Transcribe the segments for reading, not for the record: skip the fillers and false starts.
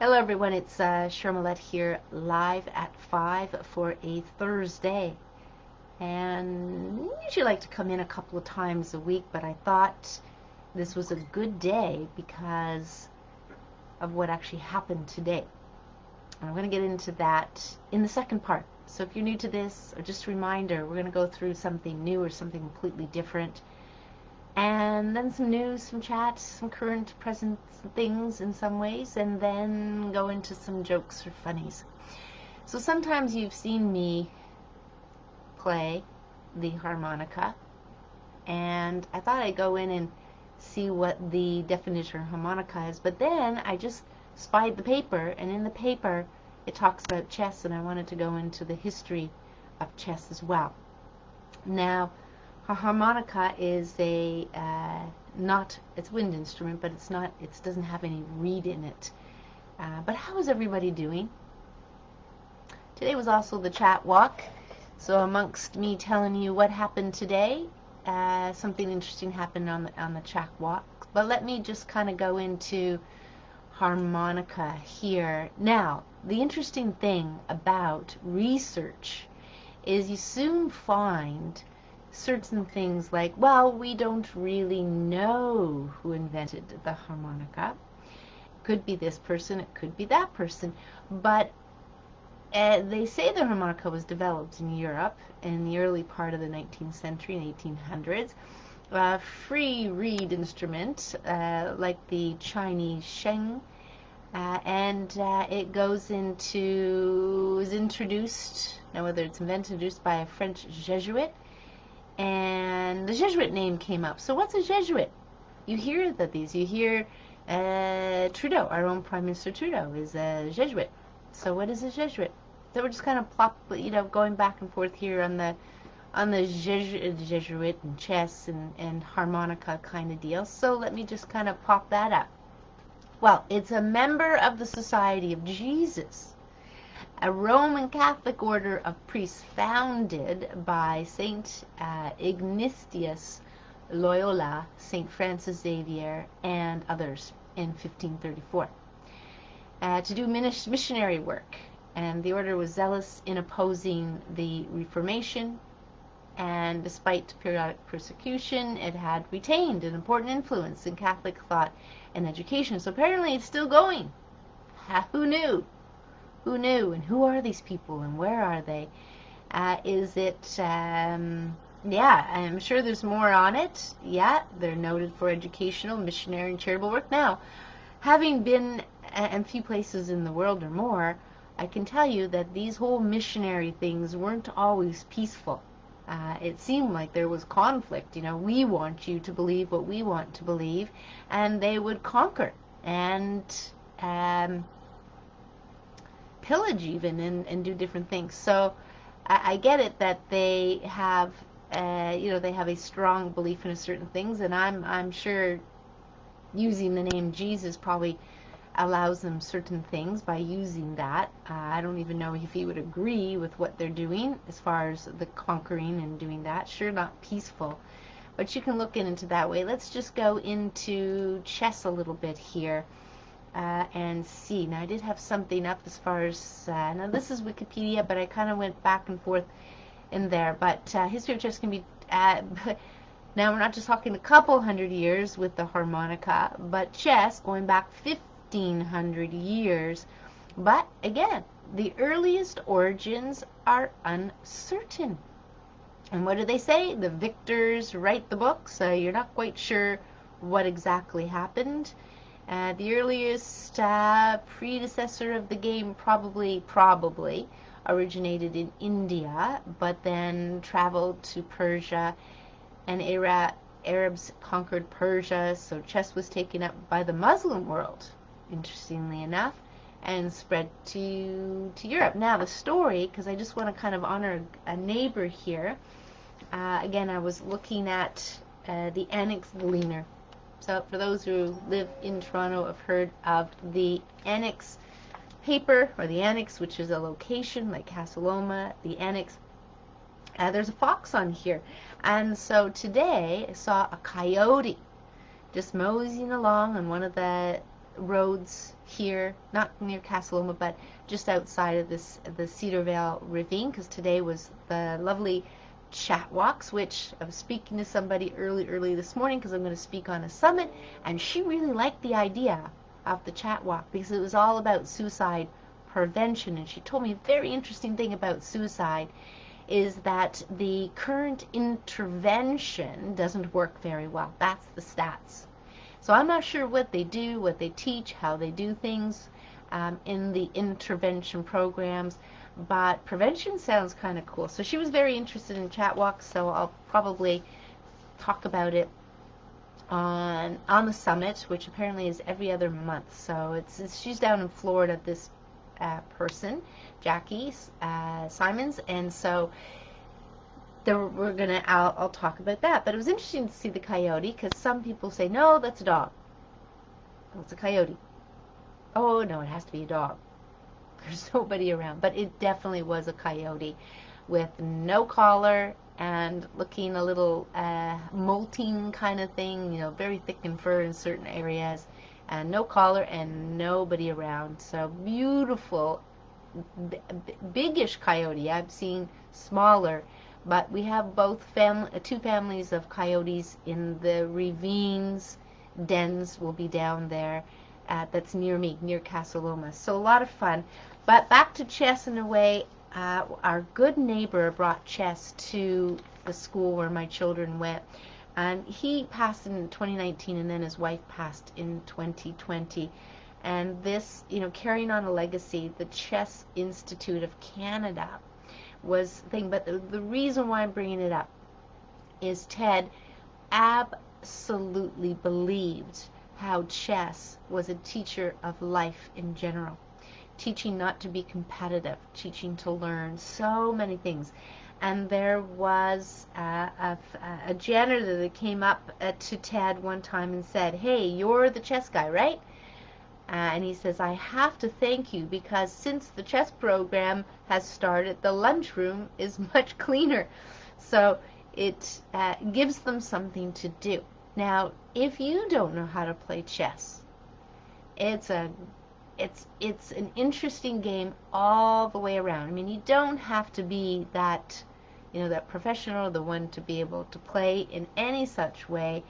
Hello everyone, it's Cheryl Millett here, live at 5 for a Thursday. And I usually like to come in a couple of times a week, but I thought this was a good day because of what actually happened today. And I'm going to get into that in the second part. So if you're new to this, or just a reminder, we're going to go through something new or something completely different. And then some news, some chats, some current, present things in some ways, and then go into some jokes or funnies. So sometimes you've seen me play the harmonica, and I thought I'd go in and see what the definition of harmonica is, but then I just spied the paper, and in the paper it talks about chess, and I wanted to go into the history of chess as well. Now, a harmonica is a it's a wind instrument, but it doesn't have any reed in it. But how is everybody doing? Today was also the chat walk, so amongst me telling you what happened today, something interesting happened on the chat walk. But let me just kind of go into harmonica here. Now, the interesting thing about research is you soon find certain things like, well, we don't really know who invented the harmonica. It could be this person, it could be that person, but they say the harmonica was developed in Europe in the early part of the 19th century, in 1800s. Free reed instrument, like the Chinese sheng, and it is introduced, now whether it's introduced by a French Jesuit, and the Jesuit name came up. So what's a Jesuit? You hear Trudeau, our own Prime Minister Trudeau, is a Jesuit. So what is a Jesuit? So we're just kind of going back and forth here on the Jesuit and chess and harmonica kind of deal. So let me just kind of pop that up. Well, it's a member of the Society of Jesus, a Roman Catholic order of priests founded by Saint Ignatius Loyola, Saint Francis Xavier, and others in 1534 to do missionary work. And the order was zealous in opposing the Reformation, and despite periodic persecution, it had retained an important influence in Catholic thought and education. So apparently it's still going. Who knew? Who knew? And who are these people? And where are they? Yeah, I'm sure there's more on it. Yeah, they're noted for educational, missionary, and charitable work. Now, having been in a few places in the world or more, I can tell you that these whole missionary things weren't always peaceful. It seemed like there was conflict. You know, we want you to believe what we want to believe, and they would conquer and pillage even and do different things. So I get it that they have they have a strong belief in certain things, and I'm sure using the name Jesus probably allows them certain things by using that. I don't even know if he would agree with what they're doing as far as the conquering and doing that. Sure, not peaceful, but you can look into that way. Let's just go into chess a little bit here and see. Now, I did have something up as far as, now this is Wikipedia, but I kind of went back and forth in there. But history of chess can be, now we're not just talking a couple hundred years with the harmonica, but chess going back 1500 years. But again, the earliest origins are uncertain. And what do they say? The victors write the books. You're not quite sure what exactly happened. The earliest predecessor of the game probably originated in India, but then traveled to Persia, and Arabs conquered Persia, so chess was taken up by the Muslim world, interestingly enough, and spread to Europe. Now the story, because I just want to kind of honor a neighbor here, again, I was looking at the Annex Leaner. So for those who live in Toronto have heard of the Annex paper, or the Annex, which is a location like Casaloma, the Annex. There's a fox on here. And so today I saw a coyote just moseying along on one of the roads here, not near Casa Loma, but just outside of the Cedar Vale Ravine, because today was the lovely chat walks, which I was speaking to somebody early this morning because I'm going to speak on a summit, and she really liked the idea of the chat walk because it was all about suicide prevention. And she told me a very interesting thing about suicide is that the current intervention doesn't work very well. That's the stats. So I'm not sure what they do, what they teach, how they do things in the intervention programs, but prevention sounds kind of cool. So she was very interested in chat walks, so I'll probably talk about it on the summit, which apparently is every other month. So she's down in Florida, this person, Jackie Simons, and so I'll talk about that. But it was interesting to see the coyote, because some people say, no, that's a dog. Oh, it's a coyote. Oh, no, it has to be a dog. There's nobody around. But it definitely was a coyote with no collar and looking a little molting kind of thing, you know, very thick in fur in certain areas, and no collar and nobody around. So beautiful, biggish coyote. I've seen smaller, but we have two families of coyotes in the ravines. Dens will be down there. That's near me, near Casa Loma. So a lot of fun. But back to chess in a way. Our good neighbor brought chess to the school where my children went. And he passed in 2019, and then his wife passed in 2020. And this, you know, carrying on a legacy, the Chess Institute of Canada was the thing. But the reason why I'm bringing it up is Ted absolutely believed how chess was a teacher of life in general. Teaching not to be competitive, teaching to learn so many things. And there was a janitor that came up to Ted one time and said, hey, you're the chess guy, right? And he says, I have to thank you because since the chess program has started, the lunchroom is much cleaner. So it gives them something to do. Now, if you don't know how to play chess, it's an interesting game all the way around. I mean, you don't have to be that, you know, that professional, the one to be able to play in any such way.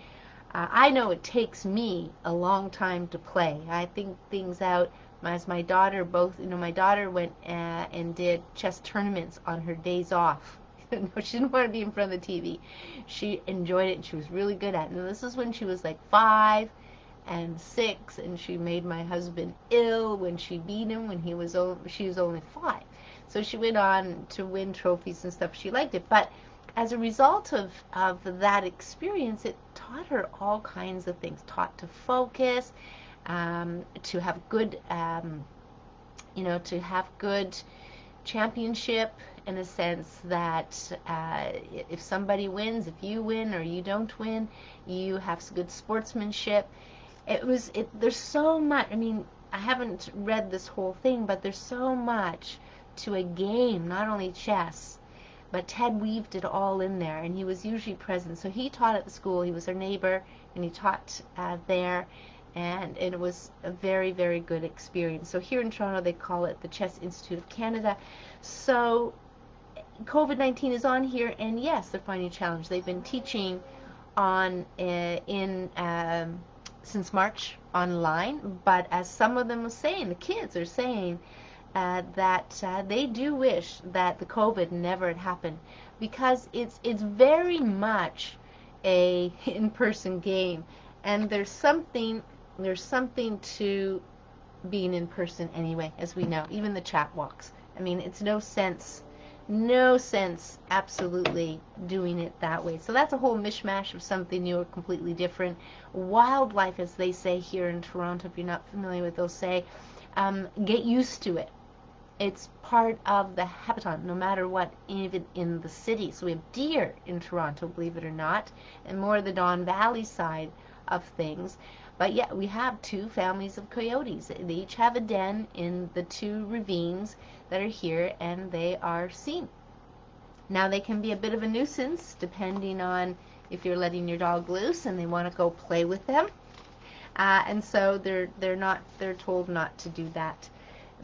I know it takes me a long time to play. I think things out as my daughter my daughter went and did chess tournaments on her days off. No, she didn't want to be in front of the TV. She enjoyed it and she was really good at it. And this is when she was like 5 and 6, and she made my husband ill when she beat him when she was only 5. So she went on to win trophies and stuff. She liked it, but as a result of that experience, it taught her all kinds of things. Taught to focus, to have good, to have good championship, in a sense that if somebody wins, if you win or you don't win, you have good sportsmanship. There's so much. I mean, I haven't read this whole thing, but there's so much to a game, not only chess. But Ted weaved it all in there, and he was usually present. So he taught at the school. He was our neighbor, and he taught there, and it was a very, very good experience. So here in Toronto, they call it the Chess Institute of Canada. So COVID-19 is on here, and yes, they're finding a challenge. They've been teaching on since March online, but as some of them were saying, the kids are saying, that they do wish that the COVID never had happened, because it's very much a in-person game, and there's something to being in person anyway, as we know. Even the chat walks. I mean, it's no sense absolutely doing it that way. So that's a whole mishmash of something new or completely different. Wildlife, as they say here in Toronto, if you're not familiar with, they'll say, get used to it. It's part of the habitat, no matter what, even in the city. So we have deer in Toronto, believe it or not, and more the Don Valley side of things. But yeah, we have 2 families of coyotes. They each have a den in the 2 ravines that are here, and they are seen. Now, they can be a bit of a nuisance, depending on if you're letting your dog loose and they want to go play with them. and so they're told not to do that.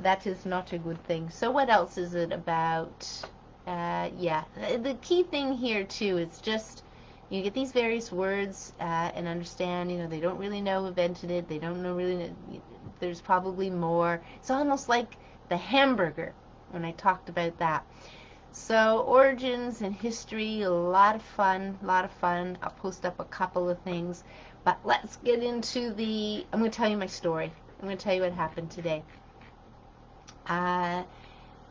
That is not a good thing. So what else is it about? Yeah, the key thing here too is just you get these various words and understand, they don't really know who invented it. They don't know really. There's probably more. It's almost like the hamburger when I talked about that. So origins and history, a lot of fun, a lot of fun. I'll post up a couple of things, but let's get into I'm going to tell you my story. I'm going to tell you what happened today.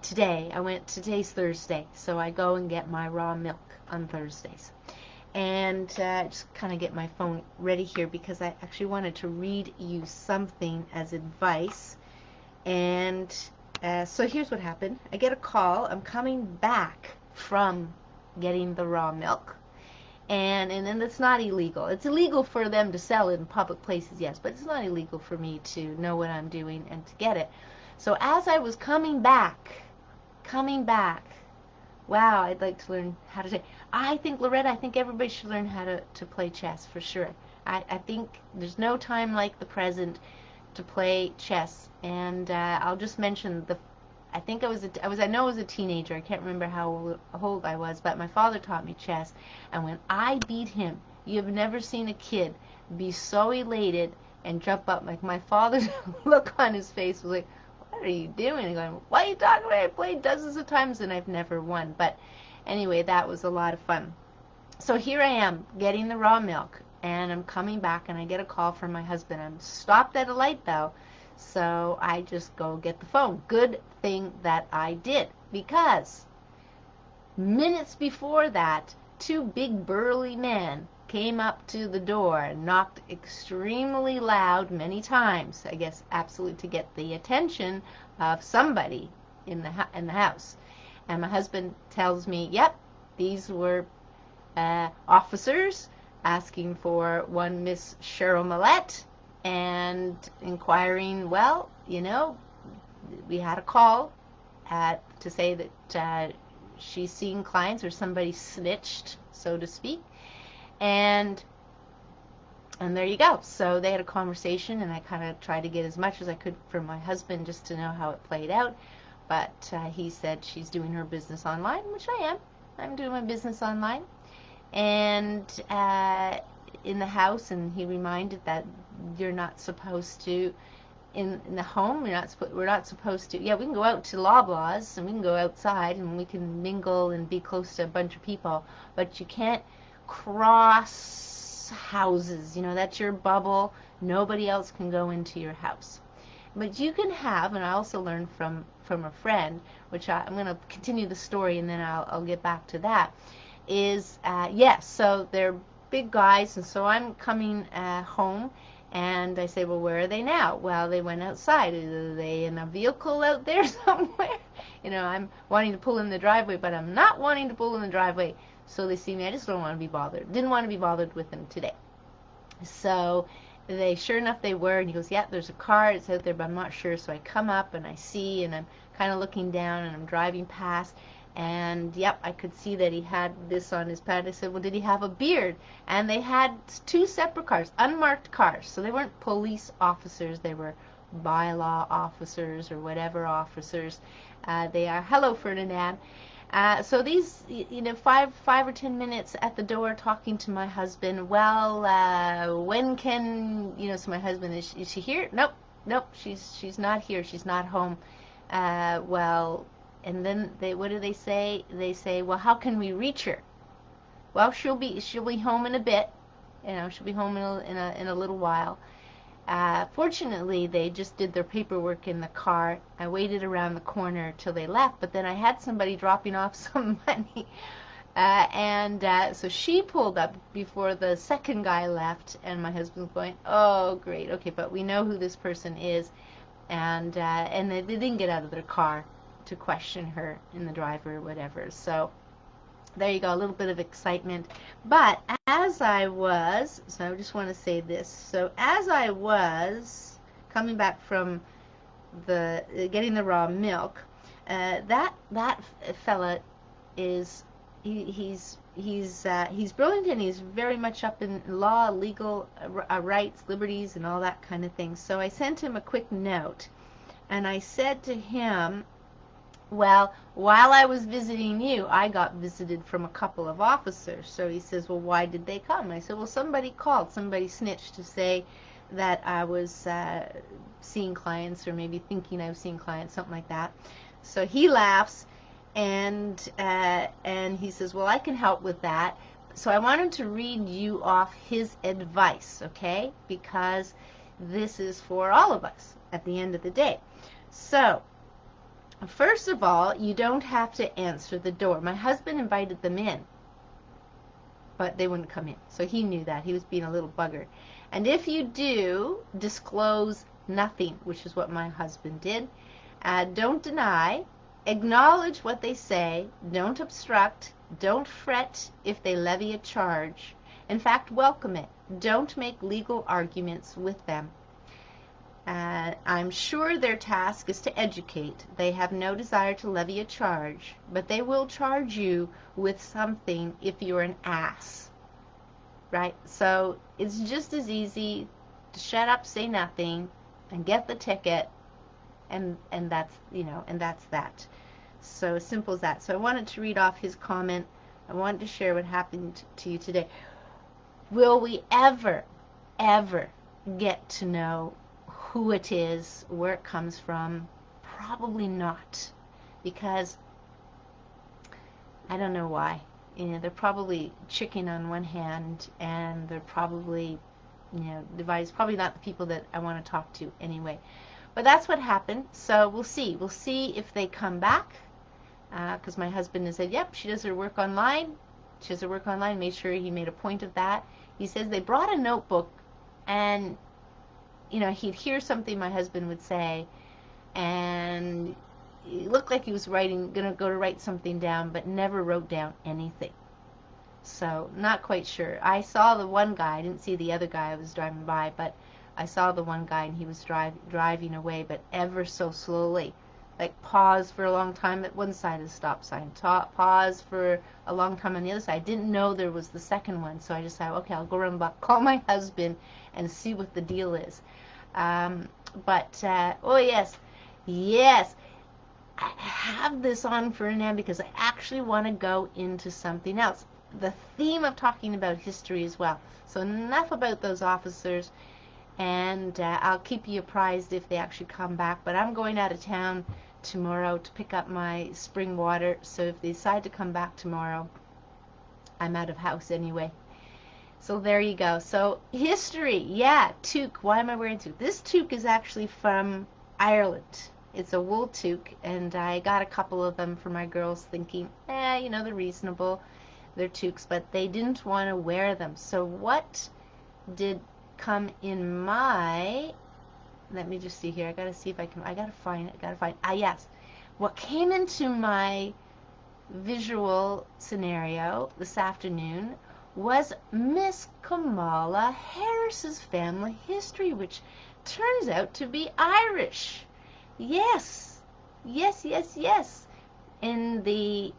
Today's Thursday, so I go and get my raw milk on Thursdays. And just kind of get my phone ready here because I actually wanted to read you something as advice. And so here's what happened. I get a call. I'm coming back from getting the raw milk. And then it's not illegal. It's illegal for them to sell it in public places, yes, but it's not illegal for me to know what I'm doing and to get it. So as I was coming back, wow, I'd like to learn how to say. Loretta, I think everybody should learn how to play chess for sure. I think there's no time like the present to play chess. And I'll just mention I know I was a teenager. I can't remember how old I was, but my father taught me chess. And when I beat him, you have never seen a kid be so elated and jump up. Like my father's look on his face was like, "What are you doing?" And going, "What are you talking about? I played dozens of times and I've never won." But anyway, that was a lot of fun. So here I am getting the raw milk, and I'm coming back, and I get a call from my husband. I'm stopped at a light though, so I just go get the phone. Good thing that I did, because minutes before that, two big burly men came up to the door and knocked extremely loud many times, I guess absolutely to get the attention of somebody in the house. And my husband tells me, yep, these were officers asking for one Miss Cheryl Millett and inquiring, well, we had a call to say that she's seeing clients or somebody snitched, so to speak. And there you go. So they had a conversation, and I kind of tried to get as much as I could from my husband just to know how it played out. But he said she's doing her business online, which I am. I'm doing my business online. And in the house, and he reminded that you're not supposed to, in the home, we're not supposed to, yeah, we can go out to Loblaws, and we can go outside, and we can mingle and be close to a bunch of people, but you can't cross houses. That's your bubble. Nobody else can go into your house. But you can have, and I also learned from a friend, which I'm going to continue the story, and then I'll get back to that, is, yes, so they're big guys, and so I'm coming home, and I say, well, where are they now? Well, they went outside. Are they in a vehicle out there somewhere? I'm wanting to pull in the driveway, but I'm not wanting to pull in the driveway. So they see me. I just don't want to be bothered. Didn't want to be bothered with them today. So sure enough, they were. And he goes, yeah, there's a car. It's out there, but I'm not sure. So I come up, and I see, and I'm kind of looking down, and I'm driving past. And, yep, I could see that he had this on his pad. I said, well, did he have a beard? And they had two separate cars, unmarked cars. So they weren't police officers. They were bylaw officers or whatever officers they are. Hello, Ferdinand. So these, 5 or 10 minutes at the door talking to my husband. Well, when can, so my husband, is she here? Nope, she's not here. She's not home. Well, and then what do they say? They say, well, how can we reach her? Well, she'll be home in a bit. She'll be home in a little while. Fortunately, they just did their paperwork in the car. I waited around the corner till they left, but then I had somebody dropping off some money. So she pulled up before the second guy left, and my husband's going, oh, great, okay, but we know who this person is. And they didn't get out of their car to question her in the driver or whatever. So there you go, a little bit of excitement. But so I just want to say this. So as I was coming back from getting the raw milk, that fella he's he's brilliant, and he's very much up in law, legal rights, liberties, and all that kind of thing. So I sent him a quick note, and I said to him, well, while I was visiting you, I got visited from a couple of officers. So he says, well, why did they come? I said, well, somebody called, somebody snitched to say that I was seeing clients, or maybe thinking I was seeing clients, something like that. So he laughs, and he says, well, I can help with that. So I wanted to read you off his advice, okay? Because this is for all of us at the end of the day. So first of all, you don't have to answer the door. My husband invited them in, but they wouldn't come in. So he knew that. He was being a little bugger. And if you do, disclose nothing, which is what my husband did. Don't deny. Acknowledge what they say. Don't obstruct. Don't fret if they levy a charge. In fact, welcome it. Don't make legal arguments with them. I'm sure their task is to educate. They have no desire to levy a charge, but they will charge you with something if you're an ass, right? So it's just as easy to shut up, say nothing, and get the ticket, and that's, and that's that. So simple as that. So I wanted to read off his comment. I wanted to share what happened to you today. Will we ever get to know who it is, where it comes from? Probably not, because I don't know why. They're probably chicken on one hand, and they're probably, divided. It's probably not the people that I want to talk to anyway. But that's what happened. So we'll see. We'll see if they come back, because my husband has said, yep, she does her work online. She does her work online. Made sure he made a point of that. He says they brought a notebook, and he'd hear something my husband would say, and it looked like he was gonna go to write something down, but never wrote down anything. So not quite sure. I saw the one guy. I didn't see the other guy. I was driving by, but I saw the one guy, and he was driving away, but ever so slowly. Like pause for a long time at one side of the stop sign, pause for a long time on the other side. I didn't know there was the second one, so I just said, okay, I'll go run back, call my husband, and see what the deal is. Oh yes, I have this on for now because I actually want to go into something else. The theme of talking about history as well. So enough about those officers, and I'll keep you apprised if they actually come back. But I'm going out of town tomorrow to pick up my spring water, so if they decide to come back tomorrow, I'm out of house anyway. So there you go. So history, yeah, toque. Why am I wearing toque? This toque is actually from Ireland. It's a wool toque, and I got a couple of them for my girls, thinking, they're reasonable, they're toques, but they didn't want to wear them. So what did come in my, let me just see here, I gotta see if I gotta find, yes. What came into my visual scenario this afternoon was Miss Kamala Harris's family history, which turns out to be Irish. Yes. In the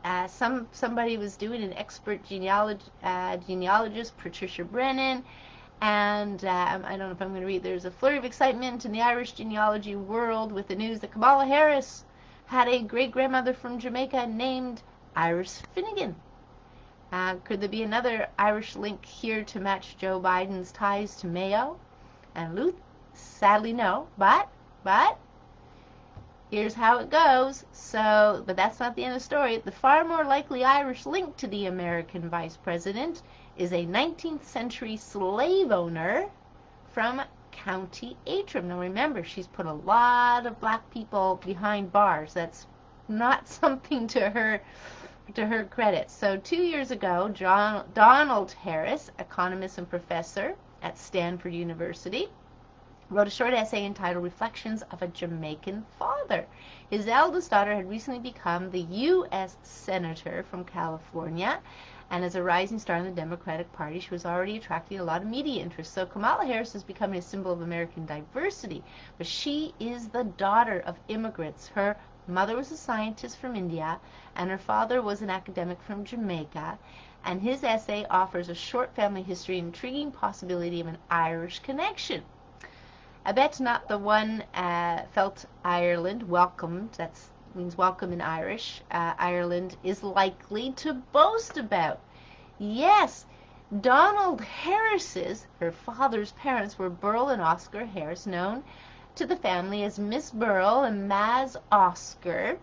somebody was doing an expert genealogist, Patricia Brennan, and I don't know if I'm going to read. There's a flurry of excitement in the Irish genealogy world with the news that Kamala Harris had a great-grandmother from Jamaica named Iris Finnegan. Could there be another Irish link here to match Joe Biden's ties to Mayo and Luth? Sadly, no. But here's how it goes. So, but that's not the end of the story. The far more likely Irish link to the American vice president is a 19th century slave owner from County Antrim. Now remember, she's put a lot of black people behind bars. That's not something to her credit. So 2 years ago, Donald Harris, economist and professor at Stanford University, wrote a short essay entitled Reflections of a Jamaican Father. His eldest daughter had recently become the U.S. Senator from California, and as a rising star in the Democratic Party, she was already attracting a lot of media interest. So Kamala Harris is becoming a symbol of American diversity, but she is the daughter of immigrants. Her mother was a scientist from India, and her father was an academic from Jamaica, and his essay offers a short family history and intriguing possibility of an Irish connection. I bet not the one felt Ireland welcomed, that means welcome in Irish, Ireland is likely to boast about. Yes, Donald Harris's, her father's parents were Burl and Oscar Harris, known to the family as Miss Burl and Maz Oscar.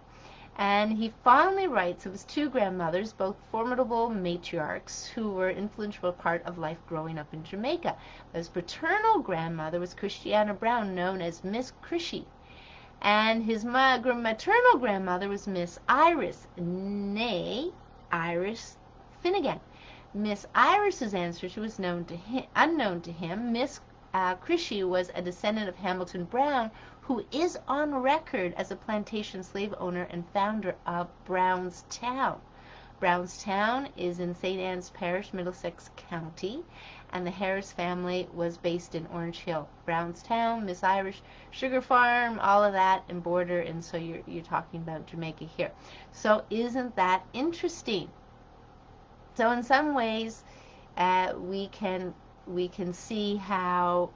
And he fondly writes of his two grandmothers, both formidable matriarchs who were an influential part of life growing up in Jamaica. His paternal grandmother was Christiana Brown, known as Miss Chrissy. And his maternal grandmother was Miss Iris, née Iris Finnegan. Miss Iris's ancestry was unknown to him. Miss Chrissy was a descendant of Hamilton Brown, who is on record as a plantation slave owner and founder of Brownstown. Brownstown is in St. Anne's Parish, Middlesex County, and the Harris family was based in Orange Hill. Brownstown, Miss Irish, Sugar Farm, all of that, and border, and so you're talking about Jamaica here. So isn't that interesting? So in some ways, we can see how,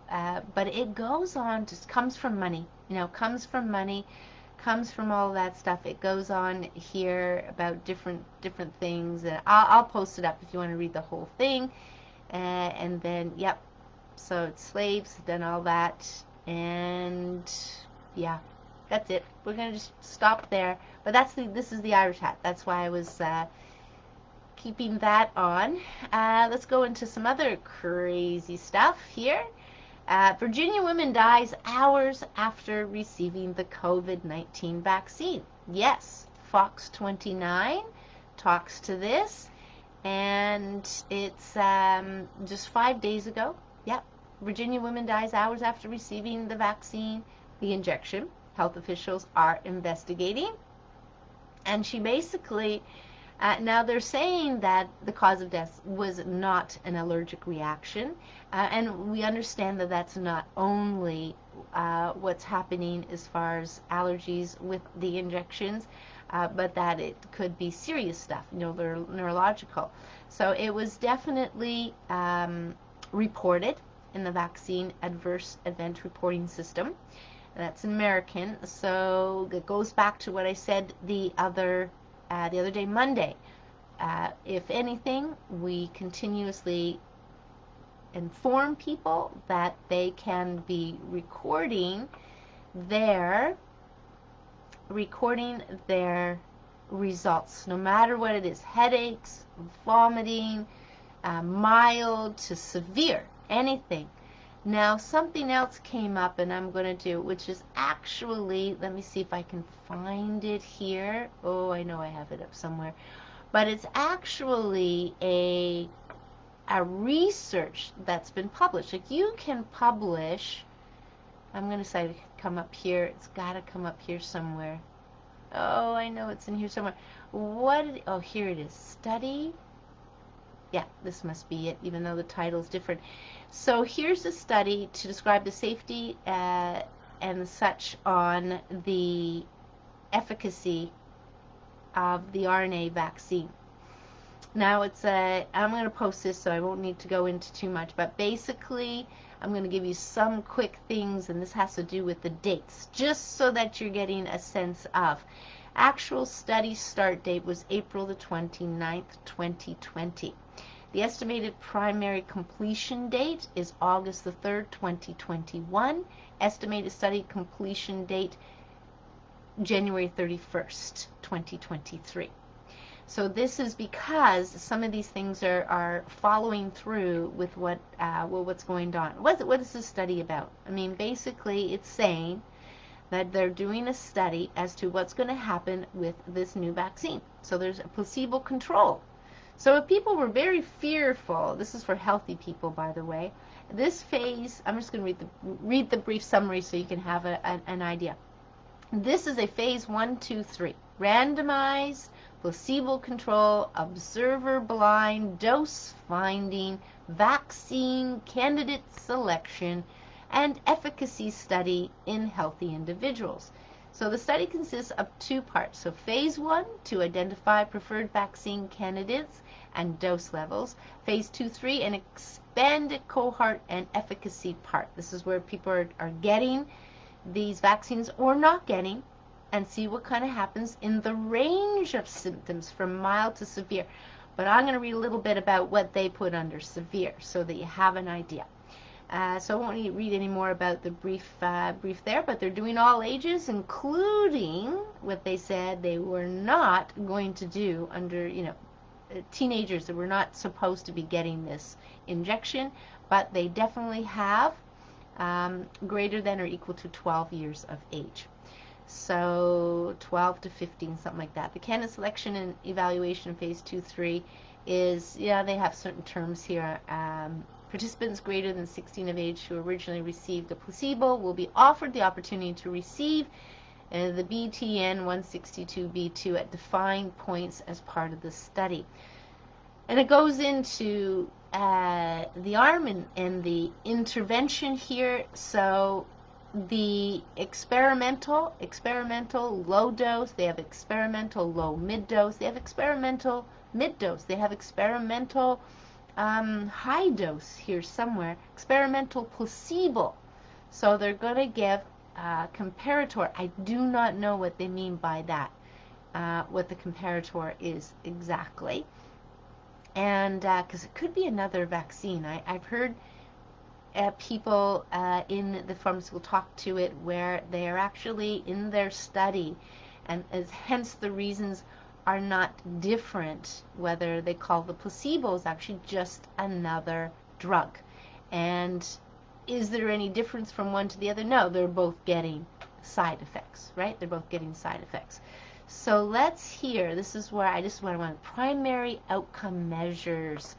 but it goes on, just comes from money, comes from money, comes from all that stuff. It goes on here about different things. I'll post it up if you want to read the whole thing. And then, yep, so it's slaves, then all that, and yeah, that's it. We're going to just stop there. But this is the Irish hat. That's why I was keeping that on. Let's go into some other crazy stuff here. Virginia woman dies hours after receiving the COVID-19 vaccine. Yes, Fox 29 talks to this, and it's just 5 days ago. Yep, Virginia woman dies hours after receiving the vaccine, the injection. Health officials are investigating, and she basically now they're saying that the cause of death was not an allergic reaction, and we understand that that's not only what's happening as far as allergies with the injections, but that it could be serious stuff, they're neurological. So it was definitely reported in the vaccine adverse event reporting system. That's American, so it goes back to what I said the other day, Monday. If anything, we continuously inform people that they can be recording their results, no matter what it is, headaches, vomiting, mild to severe, anything. Now, something else came up, and I'm going to do, which is actually, let me see if I can find it here. Oh, I know I have it up somewhere. But it's actually a research that's been published. Like, you can publish, I'm going to say come up here. It's got to come up here somewhere. Oh, I know it's in here somewhere. Oh, here it is. Study. Yeah, this must be it, even though the title is different. So here's a study to describe the safety and such on the efficacy of the RNA vaccine. Now I'm going to post this, so I won't need to go into too much, but basically I'm going to give you some quick things, and this has to do with the dates, just so that you're getting a sense of. Actual study start date was April the 29th, 2020. The estimated primary completion date is August the 3rd, 2021. Estimated study completion date, January 31st, 2023. So this is because some of these things are following through with what's going on. What is this study about? I mean, basically it's saying that they're doing a study as to what's going to happen with this new vaccine. So there's a placebo control. So if people were very fearful, this is for healthy people, by the way, this phase, I'm just going to read the brief summary so you can have an idea. This is a phase 1, 2, 3, randomized, placebo control, observer blind, dose finding, vaccine candidate selection, and efficacy study in healthy individuals. So the study consists of two parts. So phase 1, to identify preferred vaccine candidates and dose levels. Phase 2-3, an expanded cohort and efficacy part. This is where people are getting these vaccines or not getting, and see what kind of happens in the range of symptoms from mild to severe. But I'm going to read a little bit about what they put under severe so that you have an idea. So I won't read any more about the brief there, but they're doing all ages, including what they said they were not going to do under, teenagers that were not supposed to be getting this injection, but they definitely have greater than or equal to 12 years of age. So 12 to 15, something like that. The candidate selection and evaluation phase 2-3 is, they have certain terms here. Participants greater than 16 of age who originally received a placebo will be offered the opportunity to receive the BTN 162b2 at defined points as part of the study. And it goes into the arm and the intervention here. So the experimental low dose, they have experimental low mid dose, they have experimental mid dose, they have experimental high dose here somewhere, experimental placebo. So they're going to give comparator. I do not know what they mean by that, what the comparator is exactly. And because it could be another vaccine. I've heard people in the pharmaceutical talk to it where they are actually in their study, and hence the reasons are not different, whether they call the placebos actually just another drug. And is there any difference from one to the other? No, they're both getting side effects, right? They're both getting side effects. So let's hear, this is where I want primary outcome measures.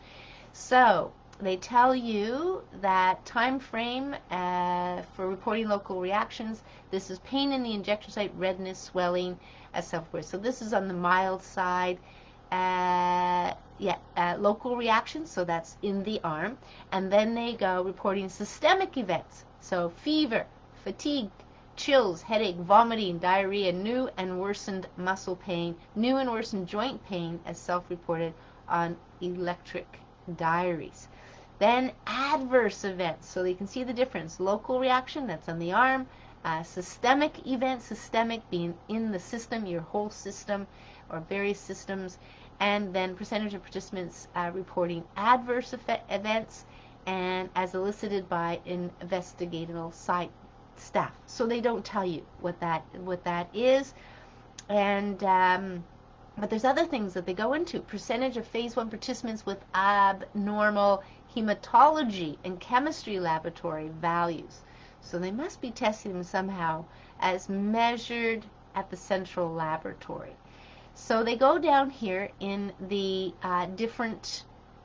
So they tell you that time frame for reporting local reactions. This is pain in the injection site, redness, swelling, as self-report. So this is on the mild side. Local reactions, so that's in the arm. And then they go reporting systemic events. So fever, fatigue, chills, headache, vomiting, diarrhea, new and worsened muscle pain, new and worsened joint pain as self-reported on electric diaries. Then adverse events, so you can see the difference. Local reaction, that's on the arm. Systemic event, systemic being in the system, your whole system or various systems. And then percentage of participants reporting adverse events and as elicited by investigational site staff. So they don't tell you what that is. And but there's other things that they go into. Percentage of phase 1 participants with abnormal hematology and chemistry laboratory values. So they must be testing them somehow as measured at the central laboratory. So they go down here in the different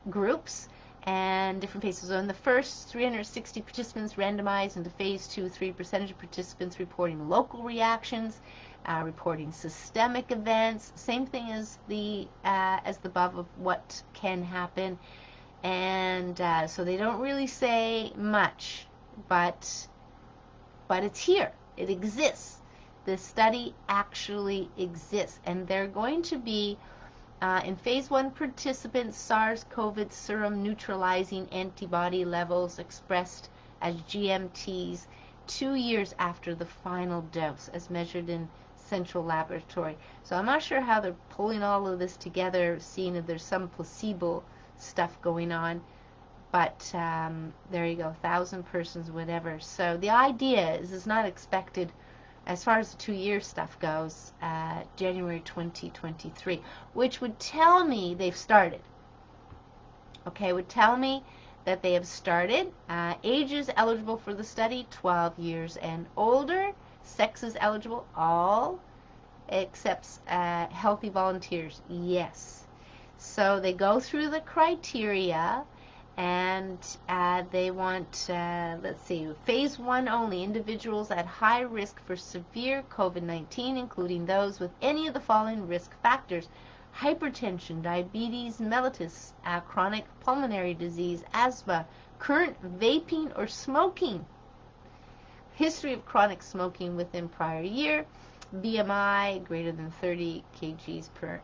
groups and different phases. So in the first 360 participants randomized into phase 2-3, percentage of participants reporting local reactions, reporting systemic events, same thing as the above of what can happen. And so they don't really say much, but it's here. It exists. The study actually exists, and they're going to be in phase 1 participants, SARS-CoV serum neutralizing antibody levels expressed as GMTs 2 years after the final dose, as measured in central laboratory. So I'm not sure how they're pulling all of this together, seeing if there's some placebo stuff going on. But there you go, 1,000 persons, whatever. So the idea is it's not expected, as far as the 2-year stuff goes, January 2023, which would tell me they've started. Okay, would tell me that they have started. Ages eligible for the study, 12 years and older. Sexes eligible, all except healthy volunteers, yes. So they go through the criteria. And they want, let's see, phase 1 only, individuals at high risk for severe COVID-19, including those with any of the following risk factors: hypertension, diabetes mellitus, chronic pulmonary disease, asthma, current vaping or smoking, history of chronic smoking within prior year, BMI greater than 30 kgs per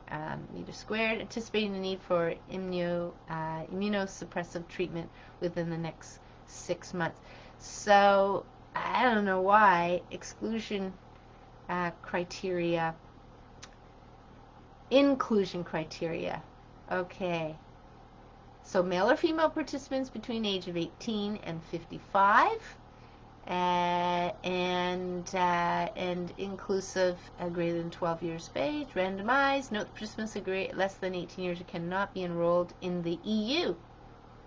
meter squared, anticipating the need for immunosuppressive treatment within the next 6 months. So I don't know why exclusion criteria, inclusion criteria. Okay. So male or female participants between the age of 18 and 55, and inclusive greater than 12 years of age, randomized. Note the participants less than 18 years cannot be enrolled in the EU.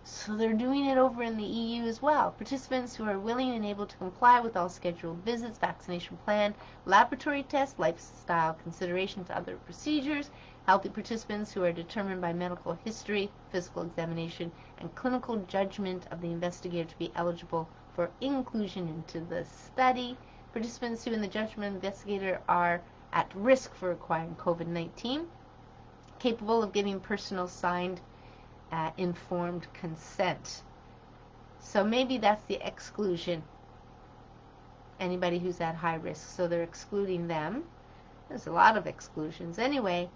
So they're doing it over in the EU as well. Participants who are willing and able to comply with all scheduled visits, vaccination plan, laboratory tests, lifestyle considerations, other procedures. Healthy participants who are determined by medical history, physical examination, and clinical judgment of the investigator to be eligible for inclusion into the study. Participants who, in the judgment of the investigator, are at risk for acquiring COVID-19, capable of giving personal signed informed consent. So maybe that's the exclusion. Anybody who's at high risk. So they're excluding them. There's a lot of exclusions. Anyway,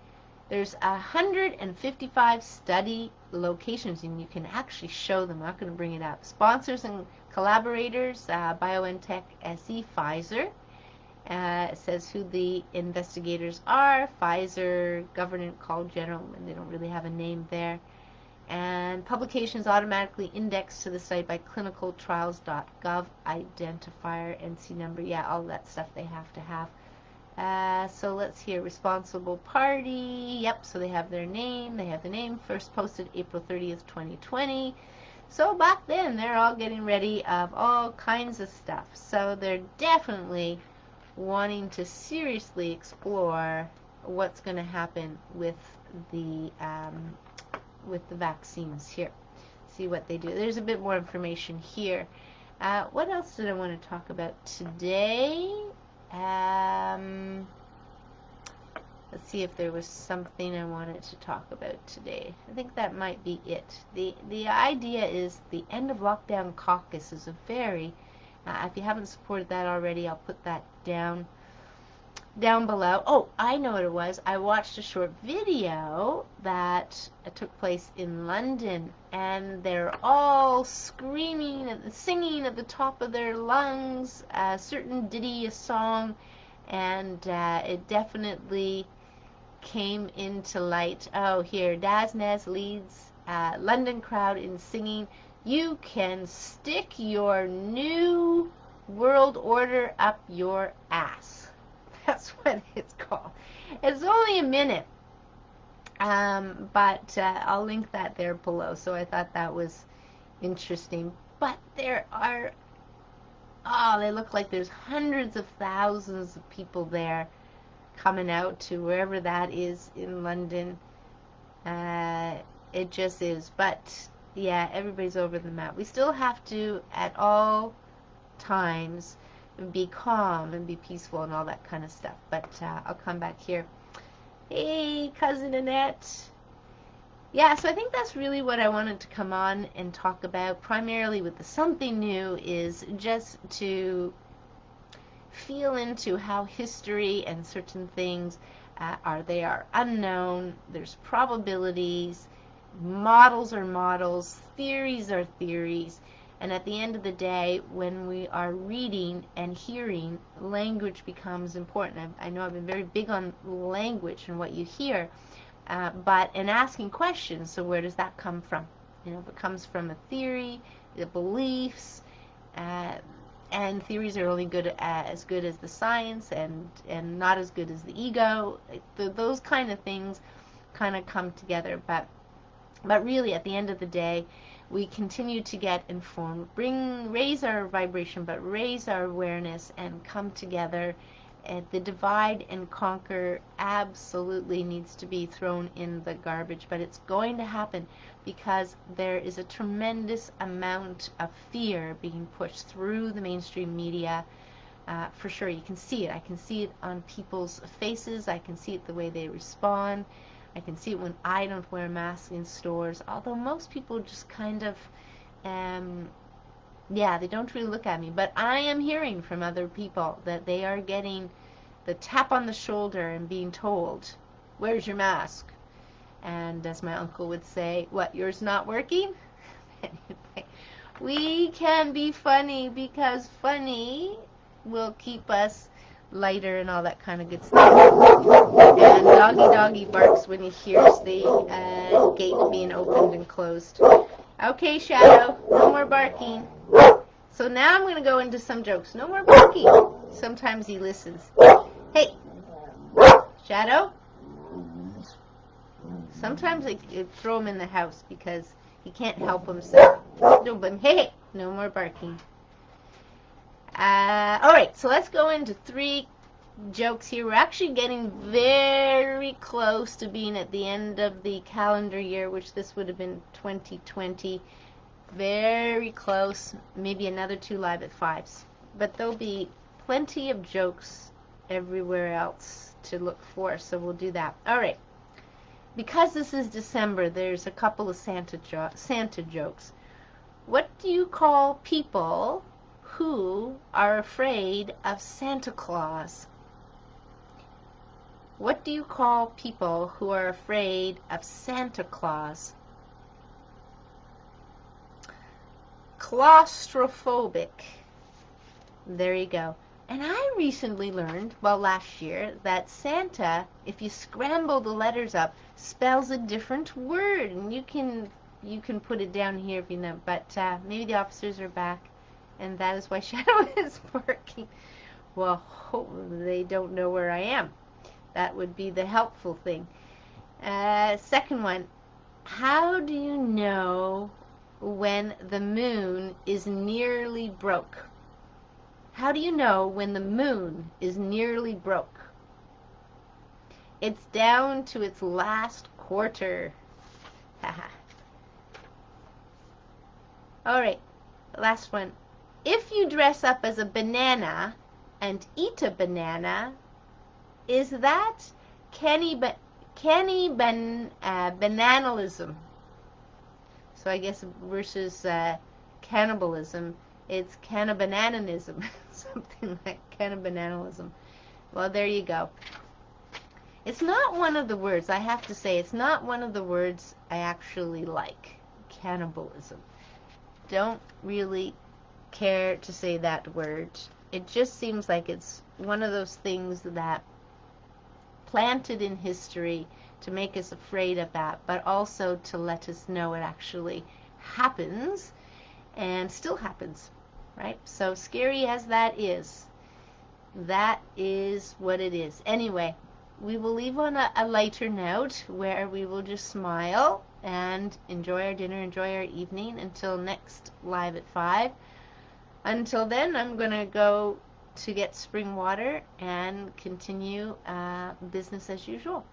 there's 155 study locations, and you can actually show them. I'm not going to bring it up. Sponsors and collaborators, BioNTech, SE, Pfizer. It says who the investigators are. Pfizer, government called general, and they don't really have a name there. And publications automatically indexed to the site by clinicaltrials.gov, identifier, NC number, yeah, all that stuff they have to have. So let's hear responsible party. Yep, so they have their name. They have the name. First posted April 30th, 2020. So back then, they're all getting ready of all kinds of stuff. So they're definitely wanting to seriously explore what's going to happen with the vaccines here. See what they do. There's a bit more information here. What else did I want to talk about today? Let's see if there was something I wanted to talk about today. I think that might be it. The idea is the end of lockdown caucus is a very, if you haven't supported that already, I'll put that down below. Oh, I know what it was. I watched a short video that took place in London, and they're all screaming and singing at the top of their lungs a certain ditty, a song, and it definitely came into light. Oh, here, Daz Naz leads London crowd in singing, "You can stick your new world order up your ass." That's what it's called. It's only a minute, but I'll link that there below. So I thought that was interesting. But there are, they look like there's hundreds of thousands of people there coming out to wherever that is in London. It just is. But yeah, everybody's over the map. We still have to, at all times, be calm and be peaceful and all that kind of stuff. But I'll come back here. Hey, Cousin Annette. Yeah, so I think that's really what I wanted to come on and talk about, primarily with the something new, is just to feel into how history and certain things they are unknown. There's probabilities, models are models, theories are theories. And at the end of the day, when we are reading and hearing, language becomes important. I know I've been very big on language and what you hear, but in asking questions, so where does that come from? You know, if it comes from a theory, the beliefs, and theories are only as good as the science, and not as good as the ego. Those kind of things kind of come together, but really, at the end of the day, we continue to get informed, raise our vibration, but raise our awareness and come together. The divide and conquer absolutely needs to be thrown in the garbage, but it's going to happen because there is a tremendous amount of fear being pushed through the mainstream media. For sure, you can see it. I can see it on people's faces. I can see it the way they respond. I can see it when I don't wear masks in stores, although most people just kind of, they don't really look at me. But I am hearing from other people that they are getting the tap on the shoulder and being told, where's your mask? And as my uncle would say, what, yours not working? Anyway, we can be funny because funny will keep us lighter and all that kind of good stuff. And doggy barks when he hears the gate being opened and closed. Okay, Shadow, no more barking. So now I'm going to go into some jokes. No more barking. Sometimes he listens. Hey, Shadow? Sometimes I throw him in the house because he can't help himself. No, but hey, no more barking. Alright, so let's go into 3 jokes here. We're actually getting very close to being at the end of the calendar year, which this would have been 2020. Very close. Maybe another 2 live at 5s. But there'll be plenty of jokes everywhere else to look for, so we'll do that. Alright. Because this is December, there's a couple of Santa jokes. What do you call people who are afraid of Santa Claus? What do you call people who are afraid of Santa Claus? Claustrophobic. There you go. And I recently learned, well, last year, that Santa, if you scramble the letters up, spells a different word. And you can put it down here if you know. But maybe the officers are back, and that is why Shadow is barking. Well, hopefully they don't know where I am. That would be the helpful thing. Second one. How do you know when the moon is nearly broke? How do you know when the moon is nearly broke? It's down to its last quarter. Alright, last one. If you dress up as a banana and eat a banana, is that bananalism? So I guess versus cannibalism, it's cannabananism. Something like cannabananism. Well, there you go. It's not one of the words, I have to say, it's not one of the words I actually like. Cannibalism. Don't really care to say that word. It just seems like it's one of those things that planted in history to make us afraid of that, but also to let us know it actually happens and still happens, right? So scary as that is what it is. Anyway, we will leave on a lighter note where we will just smile and enjoy our dinner, enjoy our evening until next live at 5. Until then, I'm going to go to get spring water and continue business as usual.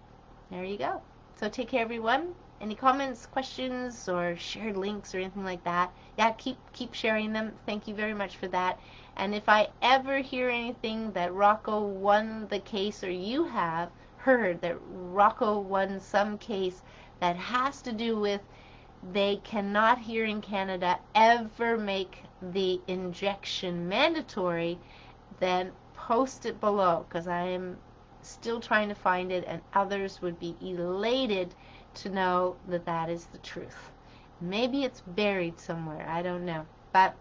There you go. So take care, everyone. Any comments, questions, or shared links or anything like that? Yeah, keep sharing them. Thank you very much for that. And if I ever hear anything that Rocco won the case, or you have heard that Rocco won some case that has to do with they cannot here in Canada ever make the injection mandatory, then post it below, because I am still trying to find it, and others would be elated to know that that is the truth. Maybe it's buried somewhere, I don't know, but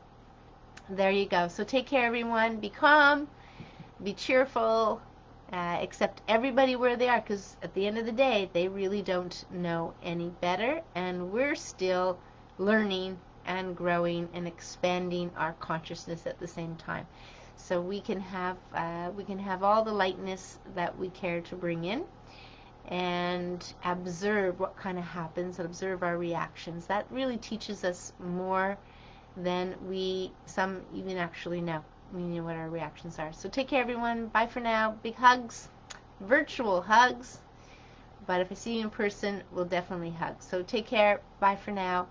there you go. So take care, everyone. Be calm, be cheerful, accept everybody where they are, because at the end of the day they really don't know any better, and we're still learning and growing and expanding our consciousness at the same time. So we can have all the lightness that we care to bring in, and observe what kind of happens, and observe our reactions. That really teaches us more than some even actually know. We know what our reactions are. So take care, everyone. Bye for now. Big hugs, virtual hugs, but if I see you in person, we'll definitely hug. So take care. Bye for now.